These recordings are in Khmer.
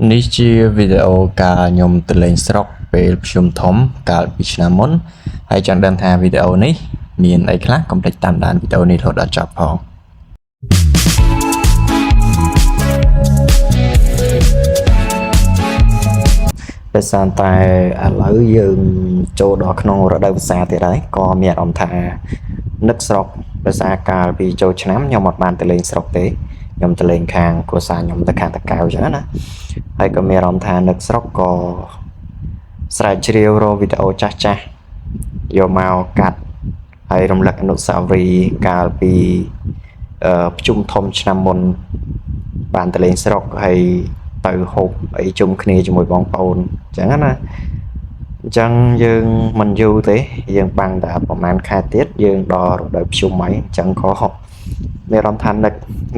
នេះជាវីដេអូការខ្ញុំទៅលេងស្រុកពេលប្រជុំធំកាលពីឆ្នាំមុនហើយចង់ដឹងថាវីដេអូនេះមានអីខ្លះកុំភ្លេចតាមដានវីដេអូនេះរហូតដល់ចប់ផងដោយសារតែឥឡូវយើងចូលដល់ក្នុងរដូវវស្សាទៀតហើយក៏មានអារម្មណ៍ថានឹកស្រុកដោយសារកាលពីចូលឆ្នាំខ្ញុំអត់បានទៅលេងស្រុកទេខ្ញុំទៅលេងខាងគ្រួសារខ្ញុំទៅខាងតាកែវអញ្ចឹងណាហើយក៏មានអារម្មណ៍ថានឹកស្រុកក៏ស្រែកជ្រាវរកវីដេអូចាស់ៗយកមកកាត់ហើយរំលឹកអនុស្សាវរីយ៍កាលពីប្រជុំធំឆ្នាំមុនបានទៅលេងស្រុកហើយទៅហូបអីជុំគ្នាជាមួយបងប្អូនអញ្ចឹងណាអញ្ចឹងយើងមិនយូរទេយើងបាំងតែប្រហែលខែទៀតយើងដល់រដូវភ្ជុំហើយអញ្ចឹងក៏មានអារម្មណ៍ថា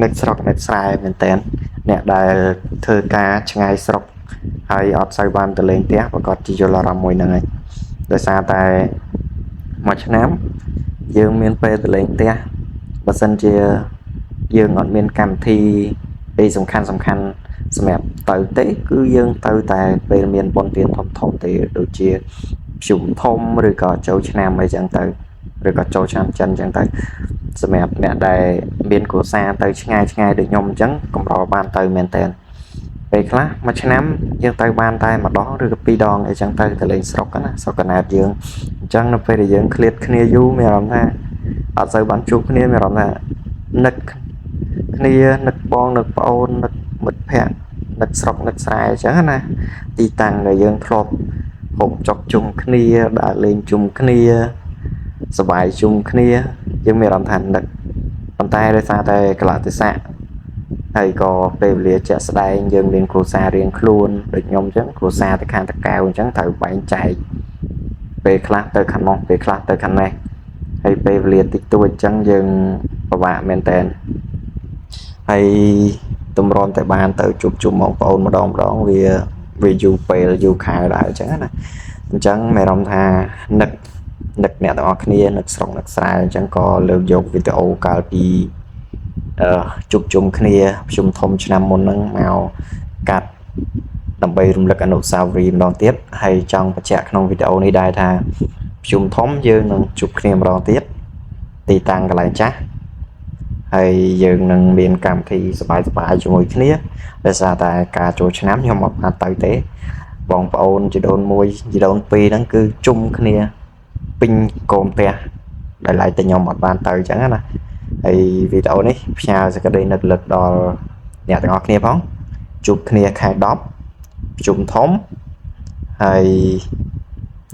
នឹកស្រុកនឹកស្រែមែនតើអ្នកដែលធ្វើការឆ្ងាយស្រុកហើយអត់សូវបានទៅលេងផ្ទះប្រកាសជាយល់អារម្មណ៍មួយហ្នឹងហើយដោយសារតែមួយឆ្នាំយើងមានពេលទៅលេងផ្ទះបើសិនជាយើងអត់មានកម្មវិធីអីសំខាន់សម្រាប់ទៅទេគឺយើងទៅតែពេលមានបុណ្យទានធំទេដូចជាភ្ជុំធំឬក៏ចូលឆ្នាំអីចឹងទៅឬក៏ចូលឆ្នាំចិនចឹងទៅសម្រាប់អ្នកដែលមានគ្រួសារទៅឆ្ងាយដូចខ្ញុំអញ្ចឹងកម្របានទៅមែនតើពេលខ្លះមួយឆ្នាំយើងទៅបានតែម្ដងឬក៏ពីរដងអីចឹងទៅលេងស្រុកណាស្រុកកណែតយើងអញ្ចឹងនៅពេលដែលយើងឃ្លាតគ្នាយូរមានអារម្មណ៍ថាអត់សូវបានជួបគ្នាមានអារម្មណ៍ថានឹកគ្នានឹកបងនឹកប្អូននឹកមិត្តភ័ក្តិនឹកស្រុកនឹកស្រែអញ្ចឹងណាទីតាំងដែលយើងធ្លាប់ហូបចុកជុំគ្នាដើរលេងជុំគ្នាសប្បាយជុំគ្នាយើងមានអារម្មណ៍ថានឹកប៉ុន្តែដោយសារតែកលៈទេសៈហើយក៏ពេលវេលាជាក់ស្ដែងយើងមានគ្រួសាររៀងខ្លួនដូចខ្ញុំអញ្ចឹងគ្រួសារទៅខាងតាកែវអញ្ចឹងត្រូវបែងចែកពេលខ្លះទៅខាងនោះពេលខ្លះទៅខាងនេះហើយពេលវេលាតិចតួចអញ្ចឹងយើងពិបាកមែនតើហើយតម្រាំតែបានទៅជួបជុំបងប្អូនម្ដងវាយូរពេលយូរខែដែរអញ្ចឹងណាអញ្ចឹងមានអារម្មណ៍ថានឹកអ្នកទាំងអស់គ្នានឹកស្រុកនឹកស្រែអញ្ចឹងក៏លើកយកវីដេអូកាលពីជួបជុំគ្នាប្រជុំធំឆ្នាំមុនហ្នឹងមកកាត់ដើម្បីរំលឹកអនុស្សាវរីយ៍ម្ដងទៀតហើយចង់បញ្ជាក់ក្នុងវីដេអូនេះដែរថាប្រជុំធំយើងនឹងជួបគ្នាម្ដងទៀតទីតាំងកន្លែងចាស់ហើយយើងនឹងមានកម្មវិធីសប្បាយជាមួយគ្នាដោយសារតែការចូលឆ្នាំខ្ញុំអត់បានទៅទេបងប្អូនជីដូន1ជីដូន2ហ្នឹងគឺជុំគ្នាពេញកូនផ្ទះដែលឡែកតែខ្ញុំអត់បានទៅអញ្ចឹងណាហើយវីដេអូនេះផ្ញើសេចក្តីនឹកលឹកដល់អ្នកទាំងអស់គ្នាផងជួបគ្នាខែ10ប្រជុំធំហើយ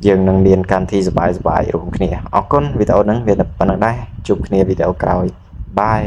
យើងនឹងមានកម្មវិធីសប្បាយរួមគ្នាអរគុណវីដេអូហ្នឹងវាតែប៉ុណ្្នឹងដែរជួបគ្នាវីដេអូក្រោយបាយ